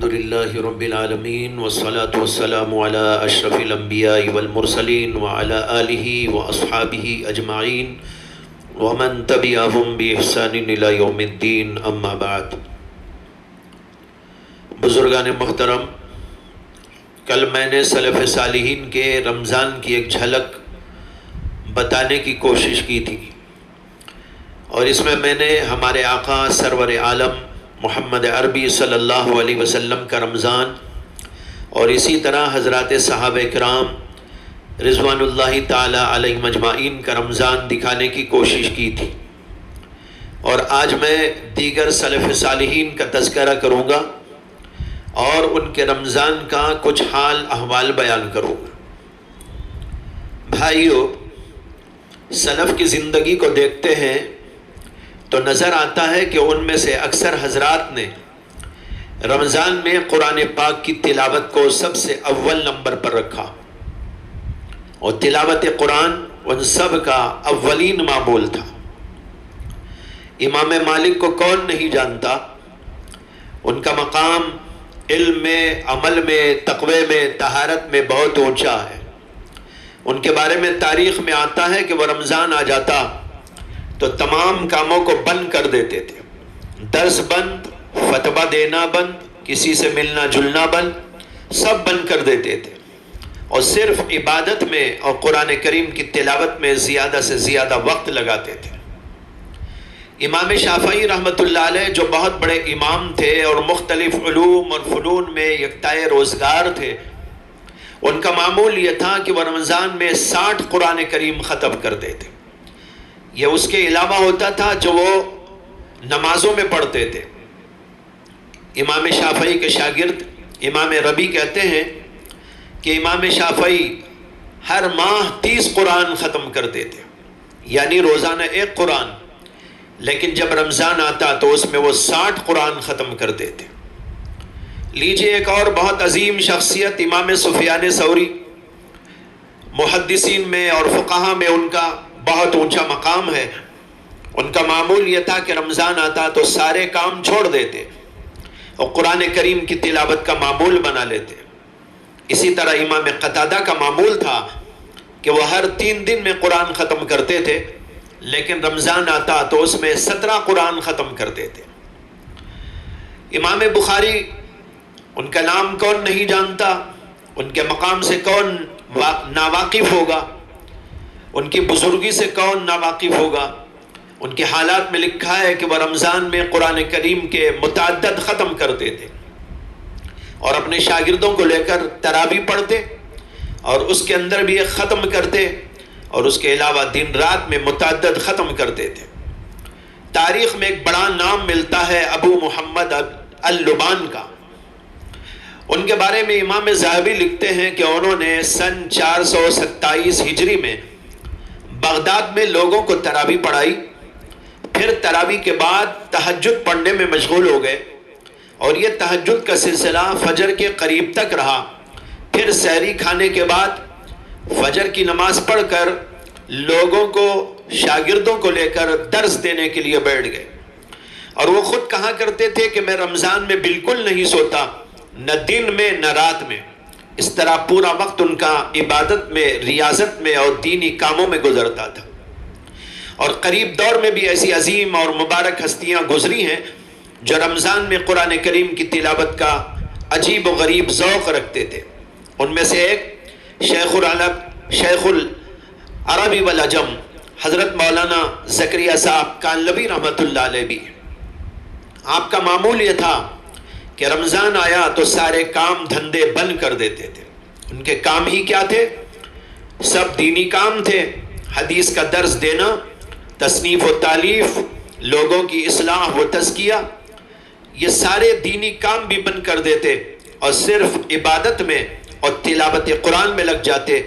لله رب العالمين والصلاة والسلام على أشرف الأنبياء والمرسلين وعلى آله وأصحابه أجمعين ومن تبعهم بإحسان إلى يوم الدين أما بعد. بزرگان محترم، کل میں نے سلف صالحین کے رمضان کی ایک جھلک بتانے کی کوشش کی تھی، اور اس میں نے ہمارے آقا سرور عالم محمد عربی صلی اللہ علیہ وسلم کا رمضان اور اسی طرح حضرات صحابہ کرام رضوان اللہ تعالی علیہم اجمعین کا رمضان دکھانے کی کوشش کی تھی، اور آج میں دیگر سلف صالحین کا تذکرہ کروں گا اور ان کے رمضان کا کچھ حال احوال بیان کروں گا. بھائیو، سلف کی زندگی کو دیکھتے ہیں تو نظر آتا ہے کہ ان میں سے اکثر حضرات نے رمضان میں قرآن پاک کی تلاوت کو سب سے اول نمبر پر رکھا، اور تلاوت قرآن ان سب کا اولین معمول تھا. امام مالک کو کون نہیں جانتا؟ ان کا مقام علم میں، عمل میں، تقوی میں، طہارت میں بہت اونچا ہے. ان کے بارے میں تاریخ میں آتا ہے کہ وہ رمضان آ جاتا تو تمام کاموں کو بند کر دیتے تھے. درس بند، فتویٰ دینا بند، کسی سے ملنا جلنا بند، سب بند کر دیتے تھے، اور صرف عبادت میں اور قرآن کریم کی تلاوت میں زیادہ سے زیادہ وقت لگاتے تھے. امام شافعی رحمۃ اللہ علیہ جو بہت بڑے امام تھے اور مختلف علوم اور فنون میں یکتائے روزگار تھے، ان کا معمول یہ تھا کہ وہ رمضان میں 60 قرآن کریم ختم کرتے تھے. یہ اس کے علاوہ ہوتا تھا جو وہ نمازوں میں پڑھتے تھے. امام شافعی کے شاگرد امام ربی کہتے ہیں کہ امام شافعی ہر ماہ 30 قرآن ختم کرتے تھے، یعنی روزانہ ایک قرآن، لیکن جب رمضان آتا تو اس میں وہ 60 قرآن ختم کرتے تھے. لیجئے ایک اور بہت عظیم شخصیت امام سفیان ثوری، محدثین میں اور فقہا میں ان کا بہت اونچا مقام ہے. ان کا معمول یہ تھا کہ رمضان آتا تو سارے کام چھوڑ دیتے اور قرآن کریم کی تلاوت کا معمول بنا لیتے. اسی طرح امام قتادہ کا معمول تھا کہ وہ ہر 3 دن میں قرآن ختم کرتے تھے، لیکن رمضان آتا تو اس میں 17 قرآن ختم کرتے تھے. امام بخاری، ان کا نام کون نہیں جانتا؟ ان کے مقام سے کون ناواقف ہوگا؟ ان کی بزرگی سے کون ناواقف ہوگا؟ ان کے حالات میں لکھا ہے کہ وہ رمضان میں قرآن کریم کے متعدد ختم کرتے تھے، اور اپنے شاگردوں کو لے کر تراویح پڑھتے اور اس کے اندر بھی ایک ختم کرتے، اور اس کے علاوہ دن رات میں متعدد ختم کرتے تھے. تاریخ میں ایک بڑا نام ملتا ہے ابو محمد اللبان کا. ان کے بارے میں امام ذہبی لکھتے ہیں کہ انہوں نے سن 427 ہجری میں بغداد میں لوگوں کو تراویح پڑھائی. پھر تراویح کے بعد تہجد پڑھنے میں مشغول ہو گئے، اور یہ تہجد کا سلسلہ فجر کے قریب تک رہا. پھر سحری کھانے کے بعد فجر کی نماز پڑھ کر لوگوں کو، شاگردوں کو لے کر درس دینے کے لیے بیٹھ گئے. اور وہ خود کہا کرتے تھے کہ میں رمضان میں بالکل نہیں سوتا، نہ دن میں نہ رات میں. اس طرح پورا وقت ان کا عبادت میں، ریاضت میں اور دینی کاموں میں گزرتا تھا. اور قریب دور میں بھی ایسی عظیم اور مبارک ہستیاں گزری ہیں جو رمضان میں قرآن کریم کی تلاوت کا عجیب و غریب ذوق رکھتے تھے. ان میں سے ایک شیخ العربی والعجم حضرت مولانا زکریا صاحب کانلوی رحمۃ اللہ علیہ بھی. آپ کا معمول یہ تھا کہ رمضان آیا تو سارے کام دھندے بند کر دیتے تھے. ان کے کام ہی کیا تھے؟ سب دینی کام تھے. حدیث کا درس دینا، تصنیف و تالیف، لوگوں کی اصلاح و تزکیہ، یہ سارے دینی کام بھی بند کر دیتے اور صرف عبادت میں اور تلاوت قرآن میں لگ جاتے.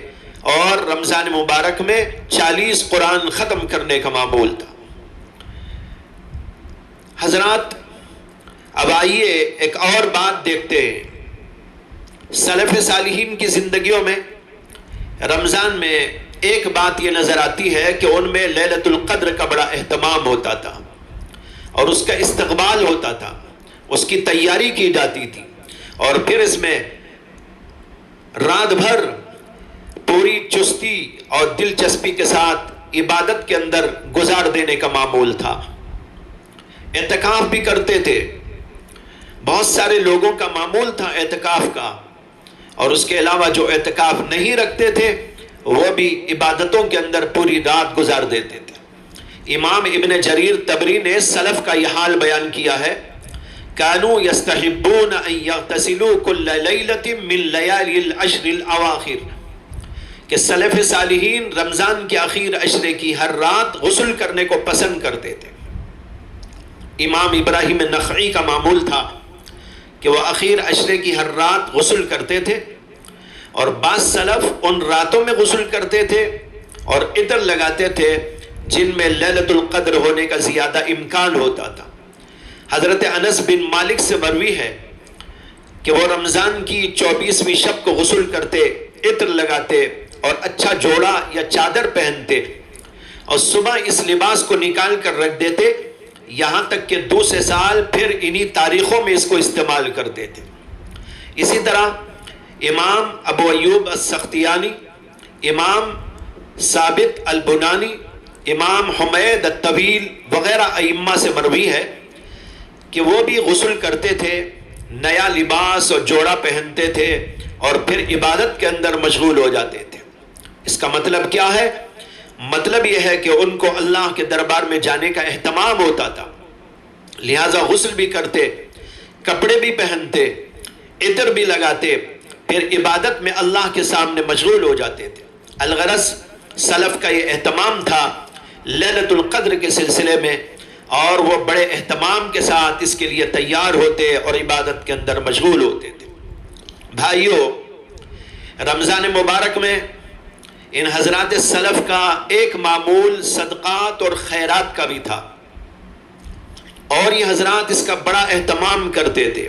اور رمضان مبارک میں 40 قرآن ختم کرنے کا معمول تھا. حضرات، اب آئیے ایک اور بات دیکھتے ہیں. سلف صالحین کی زندگیوں میں رمضان میں ایک بات یہ نظر آتی ہے کہ ان میں لیلۃ القدر کا بڑا اہتمام ہوتا تھا اور اس کا استقبال ہوتا تھا، اس کی تیاری کی جاتی تھی، اور پھر اس میں رات بھر پوری چستی اور دلچسپی کے ساتھ عبادت کے اندر گزار دینے کا معمول تھا۔ اعتکاف بھی کرتے تھے، بہت سارے لوگوں کا معمول تھا اعتکاف کا، اور اس کے علاوہ جو اعتکاف نہیں رکھتے تھے وہ بھی عبادتوں کے اندر پوری رات گزار دیتے تھے۔ امام ابن جریر طبری نے سلف کا یہ حال بیان کیا ہے، کانوا یستحبون ان یغتسلوا کل لیلۃ من لیالی العشر الاواخر، کہ سلف صالحین رمضان کے آخر عشرے کی ہر رات غسل کرنے کو پسند کرتے تھے۔ امام ابراہیم نخعی کا معمول تھا کہ وہ اخیر عشرے کی ہر رات غسل کرتے تھے، اور بعض سلف ان راتوں میں غسل کرتے تھے اور عطر لگاتے تھے جن میں لیلۃ القدر ہونے کا زیادہ امکان ہوتا تھا۔ حضرت انس بن مالک سے مروی ہے کہ وہ رمضان کی 24ویں شب کو غسل کرتے، عطر لگاتے اور اچھا جوڑا یا چادر پہنتے، اور صبح اس لباس کو نکال کر رکھ دیتے، یہاں تک کہ دوسرے سال پھر انہی تاریخوں میں اس کو استعمال کرتے تھے۔ اسی طرح امام ابو ایوب السختیانی، امام ثابت البنانی، امام حمید الطویل وغیرہ ائمہ سے مروی ہے کہ وہ بھی غسل کرتے تھے، نیا لباس اور جوڑا پہنتے تھے اور پھر عبادت کے اندر مشغول ہو جاتے تھے۔ اس کا مطلب کیا ہے؟ مطلب یہ ہے کہ ان کو اللہ کے دربار میں جانے کا اہتمام ہوتا تھا، لہٰذا غسل بھی کرتے، کپڑے بھی پہنتے، عطر بھی لگاتے، پھر عبادت میں اللہ کے سامنے مشغول ہو جاتے تھے۔ الغرض سلف کا یہ اہتمام تھا لیلۃ القدر کے سلسلے میں، اور وہ بڑے اہتمام کے ساتھ اس کے لیے تیار ہوتے اور عبادت کے اندر مشغول ہوتے تھے۔ بھائیو، رمضان مبارک میں ان حضرات سلف کا ایک معمول صدقات اور خیرات کا بھی تھا، اور یہ حضرات اس کا بڑا اہتمام کرتے تھے،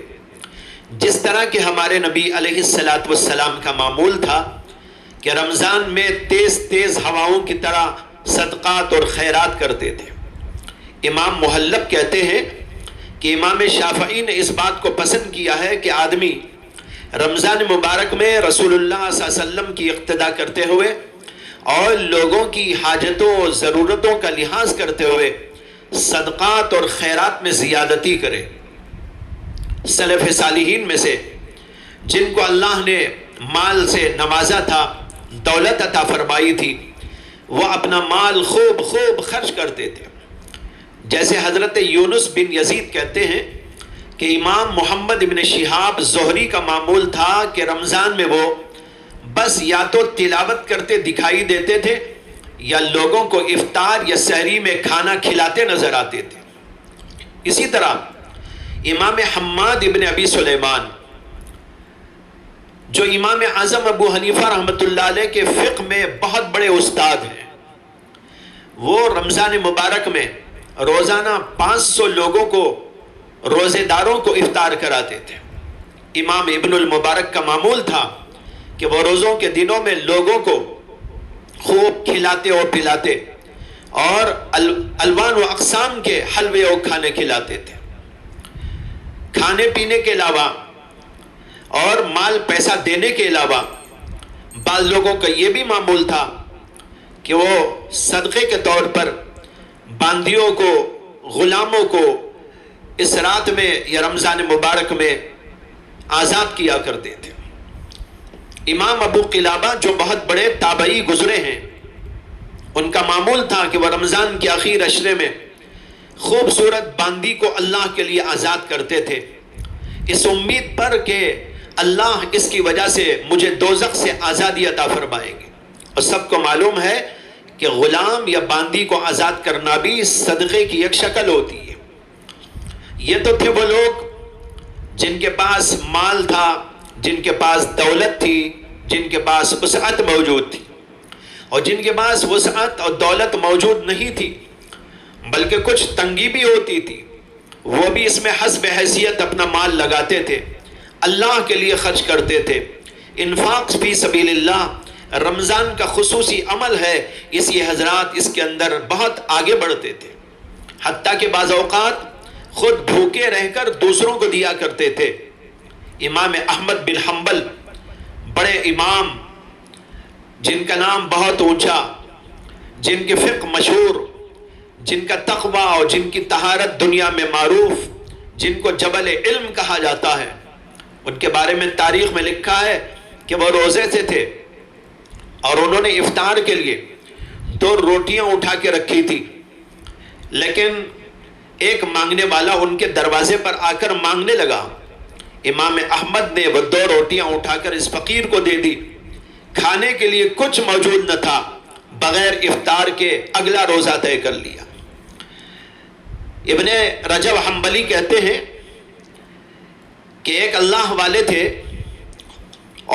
جس طرح کہ ہمارے نبی علیہ الصلاۃ والسلام کا معمول تھا کہ رمضان میں تیز تیز ہواؤں کی طرح صدقات اور خیرات کرتے تھے۔ امام محلب کہتے ہیں کہ امام شافعی نے اس بات کو پسند کیا ہے کہ آدمی رمضان مبارک میں رسول اللہ صلی اللہ علیہ وسلم کی اقتداء کرتے ہوئے اور لوگوں کی حاجتوں اور ضرورتوں کا لحاظ کرتے ہوئے صدقات اور خیرات میں زیادتی کرے۔ سلف صالحین میں سے جن کو اللہ نے مال سے نوازا تھا، دولت عطا فرمائی تھی، وہ اپنا مال خوب خوب خرچ کرتے تھے۔ جیسے حضرت یونس بن یزید کہتے ہیں کہ امام محمد بن شہاب زہری کا معمول تھا کہ رمضان میں وہ بس یا تو تلاوت کرتے دکھائی دیتے تھے یا لوگوں کو افطار یا سحری میں کھانا کھلاتے نظر آتے تھے۔ اسی طرح امام حماد ابن ابی سلیمان، جو امام اعظم ابو حنیفہ رحمۃ اللہ علیہ کے فقہ میں بہت بڑے استاد ہیں، وہ رمضان مبارک میں روزانہ 500 لوگوں کو، روزے داروں کو افطار کراتے تھے۔ امام ابن المبارک کا معمول تھا کہ وہ روزوں کے دنوں میں لوگوں کو خوب کھلاتے اور پلاتے اور الوان و اقسام کے حلوے اور کھانے کھلاتے تھے۔ کھانے پینے کے علاوہ اور مال پیسہ دینے کے علاوہ بعض لوگوں کا یہ بھی معمول تھا کہ وہ صدقے کے طور پر باندیوں کو، غلاموں کو اس رات میں یا رمضان مبارک میں آزاد کیا کرتے تھے۔ امام ابو قلابہ جو بہت بڑے تابعی گزرے ہیں، ان کا معمول تھا کہ وہ رمضان کے آخر عشرے میں خوبصورت باندی کو اللہ کے لیے آزاد کرتے تھے، اس امید پر کہ اللہ اس کی وجہ سے مجھے دوزخ سے آزادی عطا فرمائیں گے۔ اور سب کو معلوم ہے کہ غلام یا باندی کو آزاد کرنا بھی صدقے کی ایک شکل ہوتی ہے۔ یہ تو تھے وہ لوگ جن کے پاس مال تھا، جن کے پاس دولت تھی، جن کے پاس وسعت موجود تھی، اور جن کے پاس وسعت اور دولت موجود نہیں تھی بلکہ کچھ تنگی بھی ہوتی تھی، وہ بھی اس میں حسب حیثیت اپنا مال لگاتے تھے، اللہ کے لیے خرچ کرتے تھے۔ انفاق فی سبیل اللہ رمضان کا خصوصی عمل ہے، اس لیے حضرات اس کے اندر بہت آگے بڑھتے تھے، حتیٰ کہ بعض اوقات خود بھوکے رہ کر دوسروں کو دیا کرتے تھے۔ امام احمد بن حنبل، بڑے امام جن کا نام بہت اونچا، جن کے فقہ مشہور، جن کا تقوی اور جن کی طہارت دنیا میں معروف، جن کو جبل علم کہا جاتا ہے، ان کے بارے میں تاریخ میں لکھا ہے کہ وہ روزے سے تھے اور انہوں نے افطار کے لیے 2 روٹیاں اٹھا کے رکھی تھی، لیکن ایک مانگنے والا ان کے دروازے پر آ کر مانگنے لگا۔ امام احمد نے وہ 2 روٹیاں اٹھا کر اس فقیر کو دے دی۔ کھانے کے لیے کچھ موجود نہ تھا، بغیر افطار کے اگلا روزہ طے کر لیا۔ ابن رجب حنبلی کہتے ہیں کہ ایک اللہ والے تھے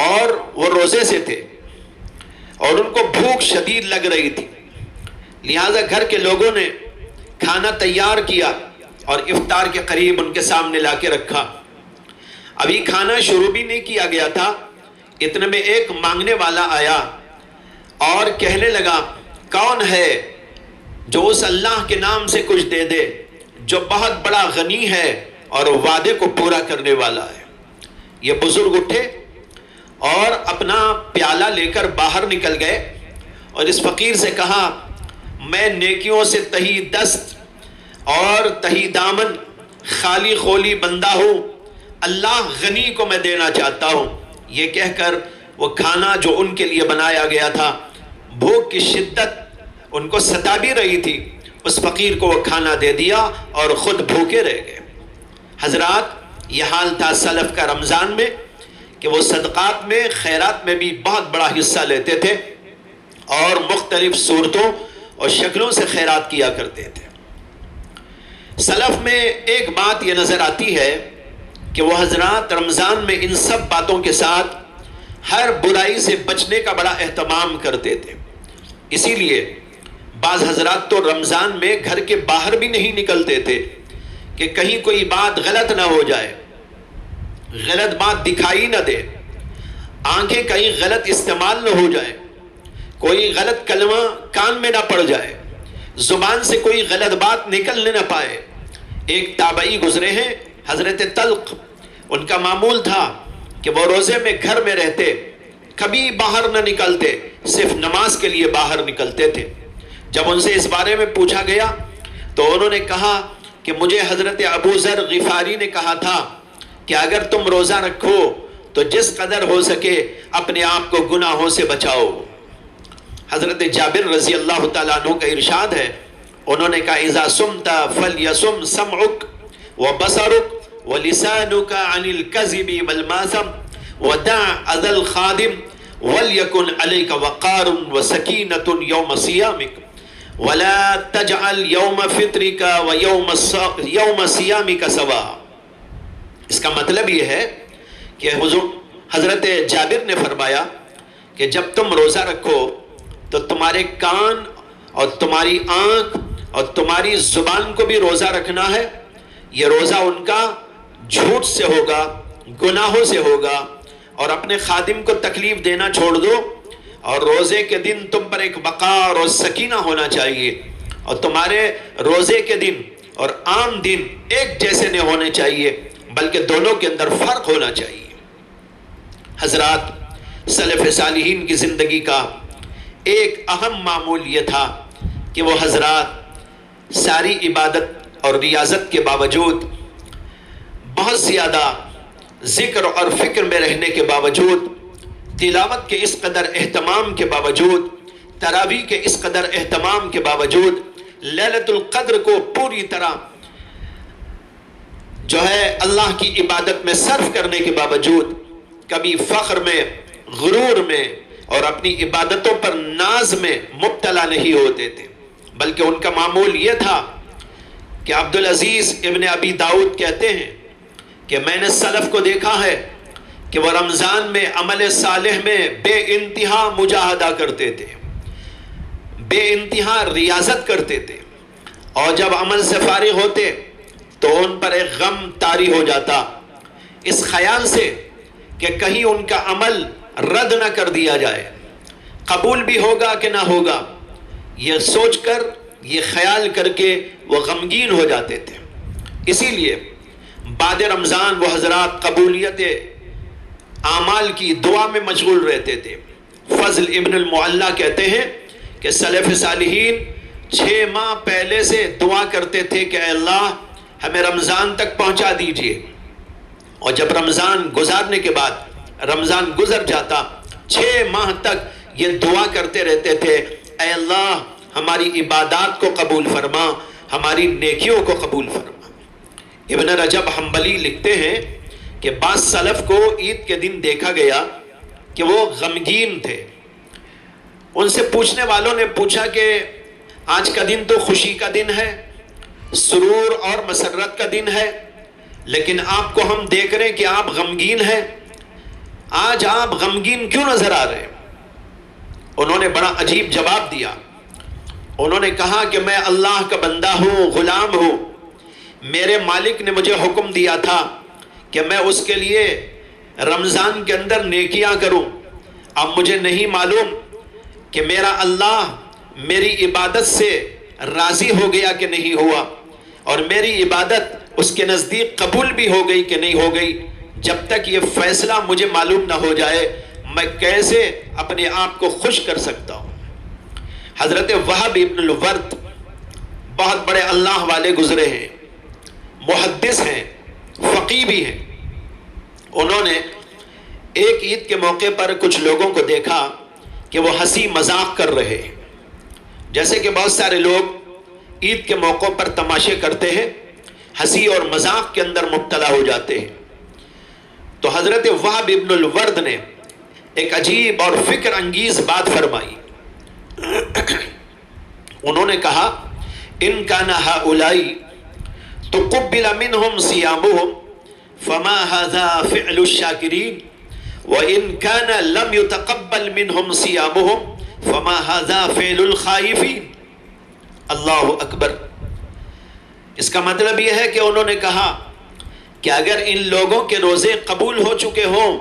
اور وہ روزے سے تھے اور ان کو بھوک شدید لگ رہی تھی، لہٰذا گھر کے لوگوں نے کھانا تیار کیا اور افطار کے قریب ان کے سامنے لا کے رکھا۔ ابھی کھانا شروع بھی نہیں کیا گیا تھا، اتنے میں ایک مانگنے والا آیا اور کہنے لگا، کون ہے جو اس اللہ کے نام سے کچھ دے دے جو بہت بڑا غنی ہے اور وعدے کو پورا کرنے والا ہے۔ یہ بزرگ اٹھے اور اپنا پیالہ لے کر باہر نکل گئے اور اس فقیر سے کہا، میں نیکیوں سے تہی دست اور تہی دامن خالی خولی بندہ ہوں، اللہ غنی کو میں دینا چاہتا ہوں۔ یہ کہہ کر وہ کھانا جو ان کے لیے بنایا گیا تھا، بھوک کی شدت ان کو ستا بھی رہی تھی، اس فقیر کو وہ کھانا دے دیا اور خود بھوکے رہ گئے۔ حضرات، یہ حال تھا سلف کا رمضان میں کہ وہ صدقات میں، خیرات میں بھی بہت بڑا حصہ لیتے تھے اور مختلف صورتوں اور شکلوں سے خیرات کیا کرتے تھے۔ سلف میں ایک بات یہ نظر آتی ہے کہ وہ حضرات رمضان میں ان سب باتوں کے ساتھ ہر برائی سے بچنے کا بڑا اہتمام کرتے تھے۔ اسی لیے بعض حضرات تو رمضان میں گھر کے باہر بھی نہیں نکلتے تھے کہ کہیں کوئی بات غلط نہ ہو جائے، غلط بات دکھائی نہ دے، آنکھیں کہیں غلط استعمال نہ ہو جائے، کوئی غلط کلمہ کان میں نہ پڑ جائے، زبان سے کوئی غلط بات نکلنے نہ پائے۔ ایک تابعی گزرے ہیں حضرت طلق، ان کا معمول تھا کہ وہ روزے میں گھر میں رہتے، کبھی باہر نہ نکلتے، صرف نماز کے لیے باہر نکلتے تھے۔ جب ان سے اس بارے میں پوچھا گیا تو انہوں نے کہا کہ مجھے حضرت ابو ذر غفاری نے کہا تھا کہ اگر تم روزہ رکھو تو جس قدر ہو سکے اپنے آپ کو گناہوں سے بچاؤ۔ حضرت جابر رضی اللہ تعالیٰ عنہ کا ارشاد ہے، انہوں نے کہا اذا صمت فلیصم سمعک وبصرک ولسانک عن الکذب والماثم ودع اذى الخادم وليكن عليك وقار وسكينة يوم صيامك ولا تجعل يوم فطرك ويوم صيامك سواء۔ اس کا مطلب یہ ہے کہ حضرت جابر نے فرمایا کہ جب تم روزہ رکھو تو تمہارے کان اور تمہاری آنکھ اور تمہاری زبان کو بھی روزہ رکھنا ہے۔ یہ روزہ ان کا جھوٹ سے ہوگا، گناہوں سے ہوگا، اور اپنے خادم کو تکلیف دینا چھوڑ دو، اور روزے کے دن تم پر ایک وقار اور سکینہ ہونا چاہیے، اور تمہارے روزے کے دن اور عام دن ایک جیسے نہیں ہونے چاہیے، بلکہ دونوں کے اندر فرق ہونا چاہیے۔ حضرات، سلف صالحین کی زندگی کا ایک اہم معمول یہ تھا کہ وہ حضرات ساری عبادت اور ریاضت کے باوجود، بہت زیادہ ذکر اور فکر میں رہنے کے باوجود، تلاوت کے اس قدر اہتمام کے باوجود، تراویح کے اس قدر اہتمام کے باوجود، لیلۃ القدر کو پوری طرح جو ہے اللہ کی عبادت میں صرف کرنے کے باوجود کبھی فخر میں، غرور میں اور اپنی عبادتوں پر ناز میں مبتلا نہیں ہوتے تھے، بلکہ ان کا معمول یہ تھا کہ عبدالعزیز ابن ابی داؤد کہتے ہیں کہ میں نے سلف کو دیکھا ہے کہ وہ رمضان میں عمل صالح میں بے انتہا مجاہدہ کرتے تھے، بے انتہا ریاضت کرتے تھے، اور جب عمل سے فارغ ہوتے تو ان پر ایک غم طاری ہو جاتا، اس خیال سے کہ کہیں ان کا عمل رد نہ کر دیا جائے، قبول بھی ہوگا کہ نہ ہوگا، یہ سوچ کر، یہ خیال کر کے وہ غمگین ہو جاتے تھے۔ اسی لیے بعد رمضان وہ حضرات قبولیت اعمال کی دعا میں مشغول رہتے تھے۔ فضل ابن المعلیٰ کہتے ہیں کہ سلف صالحین 6 ماہ پہلے سے دعا کرتے تھے کہ اے اللہ ہمیں رمضان تک پہنچا دیجئے، اور جب رمضان گزارنے کے بعد رمضان گزر جاتا 6 ماہ تک یہ دعا کرتے رہتے تھے، اے اللہ ہماری عبادات کو قبول فرما، ہماری نیکیوں کو قبول فرما۔ ابن رجب حنبلی لکھتے ہیں کہ بعض سلف کو عید کے دن دیکھا گیا کہ وہ غمگین تھے۔ ان سے پوچھنے والوں نے پوچھا کہ آج کا دن تو خوشی کا دن ہے، سرور اور مسرت کا دن ہے، لیکن آپ کو ہم دیکھ رہے ہیں کہ آپ غمگین ہیں، آج آپ غمگین کیوں نظر آ رہے ہیں؟ انہوں نے بڑا عجیب جواب دیا۔ انہوں نے کہا کہ میں اللہ کا بندہ ہوں، غلام ہوں، میرے مالک نے مجھے حکم دیا تھا کہ میں اس کے لیے رمضان کے اندر نیکیاں کروں۔ اب مجھے نہیں معلوم کہ میرا اللہ میری عبادت سے راضی ہو گیا کہ نہیں ہوا، اور میری عبادت اس کے نزدیک قبول بھی ہو گئی کہ نہیں ہو گئی۔ جب تک یہ فیصلہ مجھے معلوم نہ ہو جائے میں کیسے اپنے آپ کو خوش کر سکتا ہوں۔ حضرت وہب ابن الورد بہت بڑے اللہ والے گزرے ہیں، محدث ہیں، فقیہ بھی ہیں۔ انہوں نے ایک عید کے موقع پر کچھ لوگوں کو دیکھا کہ وہ ہنسی مذاق کر رہے ہیں، جیسے کہ بہت سارے لوگ عید کے موقع پر تماشے کرتے ہیں، ہنسی اور مذاق کے اندر مبتلا ہو جاتے ہیں۔ تو حضرت وہب ابن الورد نے ایک عجیب اور فکر انگیز بات فرمائی۔ انہوں نے کہا ان کان ہؤلاء تقبل منهم صيامهم فما هذا فعل الشاکرین وان كان لم يتقبل منهم صيامهم فما هذا فعل الخائفین۔ اللہ اکبر۔ اس کا مطلب یہ ہے کہ انہوں نے کہا کہ اگر ان لوگوں کے روزے قبول ہو چکے ہوں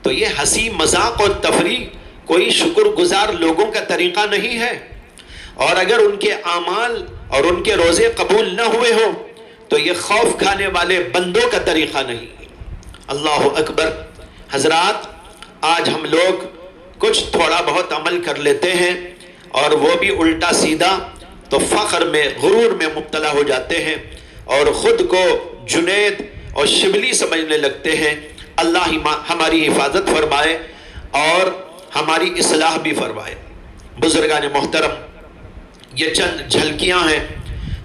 تو یہ ہنسی مذاق اور تفریح کوئی شکر گزار لوگوں کا طریقہ نہیں ہے، اور اگر ان کے اعمال اور ان کے روزے قبول نہ ہوئے ہوں تو یہ خوف کھانے والے بندوں کا طریقہ نہیں۔ اللہ اکبر۔ حضرات، آج ہم لوگ کچھ تھوڑا بہت عمل کر لیتے ہیں اور وہ بھی الٹا سیدھا، تو فخر میں غرور میں مبتلا ہو جاتے ہیں اور خود کو جنید اور شبلی سمجھنے لگتے ہیں۔ اللہ ہماری حفاظت فرمائے اور ہماری اصلاح بھی فرمائے۔ بزرگان محترم، یہ چند جھلکیاں ہیں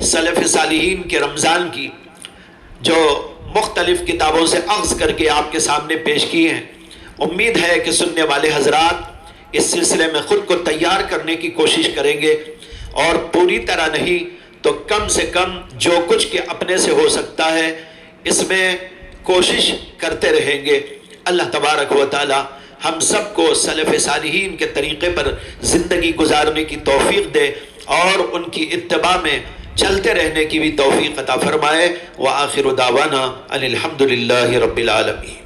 سلف صالحین کے رمضان کی جو مختلف کتابوں سے اخذ کر کے آپ کے سامنے پیش کی ہیں۔ امید ہے کہ سننے والے حضرات اس سلسلے میں خود کو تیار کرنے کی کوشش کریں گے، اور پوری طرح نہیں تو کم سے کم جو کچھ کہ اپنے سے ہو سکتا ہے اس میں کوشش کرتے رہیں گے۔ اللہ تبارک و تعالی ہم سب کو سلف صالحین کے طریقے پر زندگی گزارنے کی توفیق دے اور ان کی اتباع میں چلتے رہنے کی بھی توفیق عطا فرمائے۔ وآخر دعوانا ان الحمد للہ رب العالمین۔